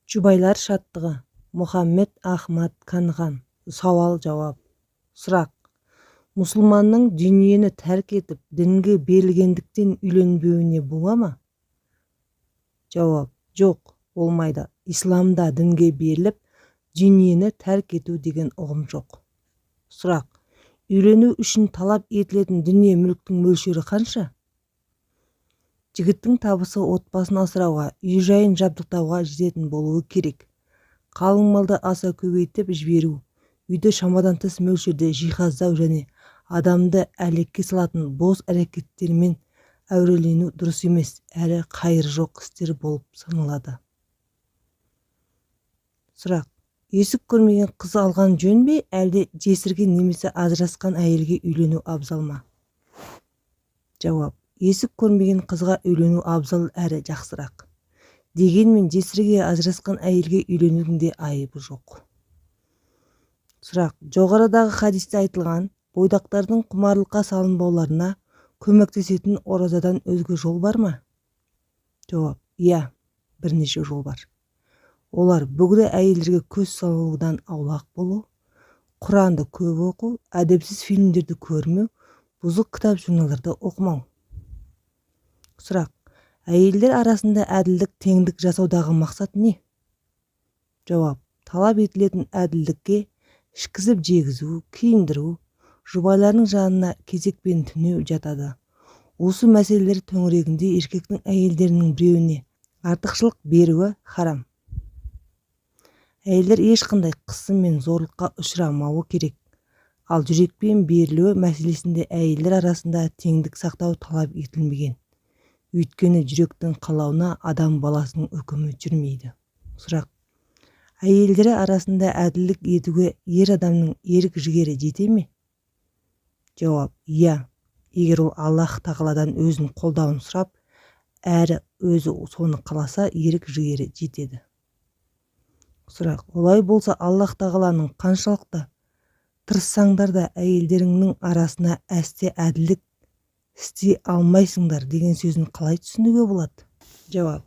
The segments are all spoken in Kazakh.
Жұбайлар шаттығы. Мұхаммед Ахмад Канған. Сауал-жауап. Сұрақ. Мұсылманның дүниені тәрк етіп, дінге берілгендіктен үйленбеуіне бола ма? Жауап. Жоқ, болмайды. Исламда дінге беріліп, дүниені тәрк ету деген ұғым жоқ. Сұрақ. Үйлену үшін талап етілетін дүние мүліктің мөлшері қанша? Жігіттің табысы отбасын асырауға, үй-жайын жабдықтауға жететін болуы керек. Қалың малды аса көбейтіп жіберу, үйді шамадан тыс мөлшерде жиһаздау және адамды әлекке салатын бос әрекеттермен әурелену дұрыс емес, әрі қайыры жоқ істер болып саналады. Сұрақ. Есік көрмеген қыз алған жөн бе, әлде жесірген немесе ажырасқан әйелге үйлену абзал ма? Жауап. Есік көрмеген қызға үйлену абзал әрі жақсырақ. Дегенмен жесірге ажырасқан әйелге үйленудің де айыбы жоқ. Сұрақ. Жоғарыдағы хадисте айтылған бойдақтардың құмарлыққа салынбауларына көмектесетін оразадан өзге жол бар ма? Жауап. Иә, бірнеше жол бар. Олар бөгде әйелдерге көз салудан аулақ болу, Құранды көп оқу, әдепсіз фильмдерді көрмеу, бұзық кітап журналдарды оқымау. Сұрақ. Әйелдер арасында әділдік, теңдік жасаудағы мақсат не? Жауап. Талап етілетін әділдікке ішкізіп жегізу, киіндіру, жұбайларының жанына кезекпен түнеу жатады. Осы мәселелер төңірегінде еркектің әйелдерінің біреуіне артықшылық беруі харам. Әйелдер ешқандай қысым мен зорлыққа ұшырамауы керек. Ал жүрекпен берілуі мәселесінде әйелдер арасында теңдік сақтау талап етілмеген. Өйткені жүректің қалауына адам баласының үкімі жүрмейді. Сұрақ. Әйелдері арасында әділдік етуге ер адамның ерік жігері жете ме? Жауап. Иә, егер ол Аллах тағаладан өзінің қолдауын сұрап, әрі өзі соны қаласа, ерік жігері жетеді. Сұрақ. Олай болса, Аллах тағаланың қаншалықты тырыссаңдар да әйелдеріңнің арасына әсте әділдік істей алмайсыңдар деген сөзін қалай түсінуге болады? Жауап.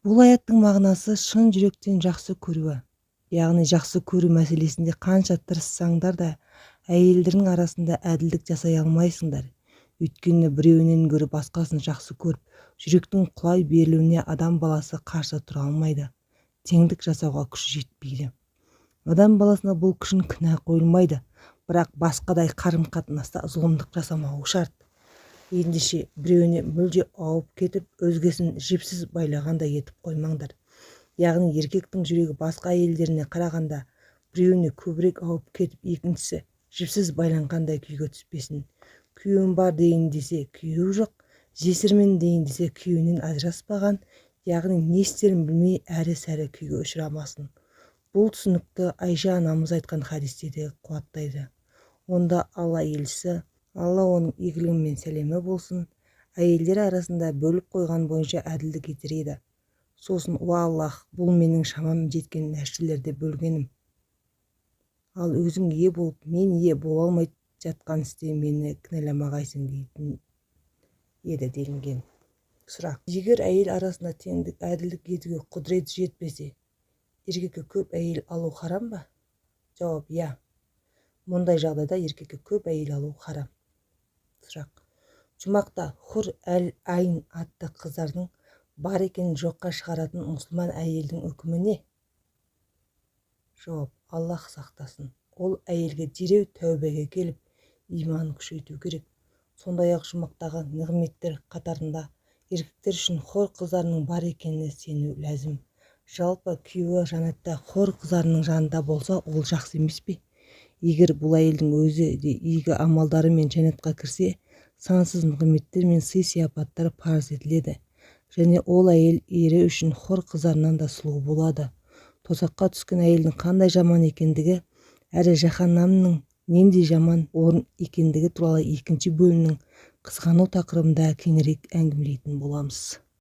Бұл аяттың мағынасы шын жүректен жақсы көруі. Яғни жақсы көру мәселесінде қанша тырыссаңдар да әйелдердің арасында әділдік жасай алмайсыңдар. Өйткені біреуінен гөрі басқасын жақсы көріп, жүректің құлай берілуіне адам баласы қарсы тұра алмайды. Теңдік жасауға күші жетпейді. Адам баласына бұл күшін кінә қойылмайды, бірақ басқадай қарым-қатынаста зұлымдық жасамауы шарт. Ендеше біреуіне мүлде ауып кетіп, өзгесін жіпсіз байлағандай етіп қоймаңдар. Яғни еркектің жүрегі басқа әйелдеріне қарағанда біреуіне көбірек ауып кетіп, екіншісі жіпсіз байланғандай күйге түспесін. Күйеуім бар дейін десе, күйеуі жоқ, жесірмен дейін десе, күйеуінен ажыраспаған, яғни не істерін білмей әрі-сәрі күйге ұшырамасын. Бұл түсінікті Айша анамыз айтқан хадисте де қуаттайды. Онда Алла елшісі, Алла оның игілігімен сәлемі болсын, әйелдер арасында бөліп қойған бойынша әділдік етер еді. Сосын, уа Аллах, бұл менің шамам жеткен нәрселерді бөлгенім. Ал өзің ие болып, мен ие бола алмай жатқан істе мені кінәламағайсың дейтін еді делінген. Сұрақ. Егер әйел арасында теңдік, әділдік етуге құдірет жетпесе, еркекке көп әйел алу харам ба? Жауап. Иә. Мұндай жағдайда еркекке көп әйел алу харам. Сұрақ. Жұмақта Хур әл-Айн атты қыздардың бар екенін жоққа шығаратын мұсылман әйелдің үкімі не? Жауап. Аллах сақтасын. Ол әйелге дереу тәубеге келіп, иманын күшейту керек. Сондай-ақ жұмақтағы нығметтер қатарында еркектер үшін хор қыздарының бар екеніне сену ләзім. Жалпы күйеуі жанатта хор қыздарының жанында болса, ол жақсы емес пе? Егер бұл әйелдің өзі де игі амалдарымен жәннатқа кірсе, сансыз нығметтер мен сый-сияпаттар парыз етіледі. Және ол әйел ері үшін хор қыздарынан да сұлу болады. Тозаққа түскен әйелдің қандай жаман екендігі, әрі жаһаннамның нендей жаман орын екендігі туралы екінші бөлімнің қызғану тақырыбында кеңірек әңгімелейтін боламыз.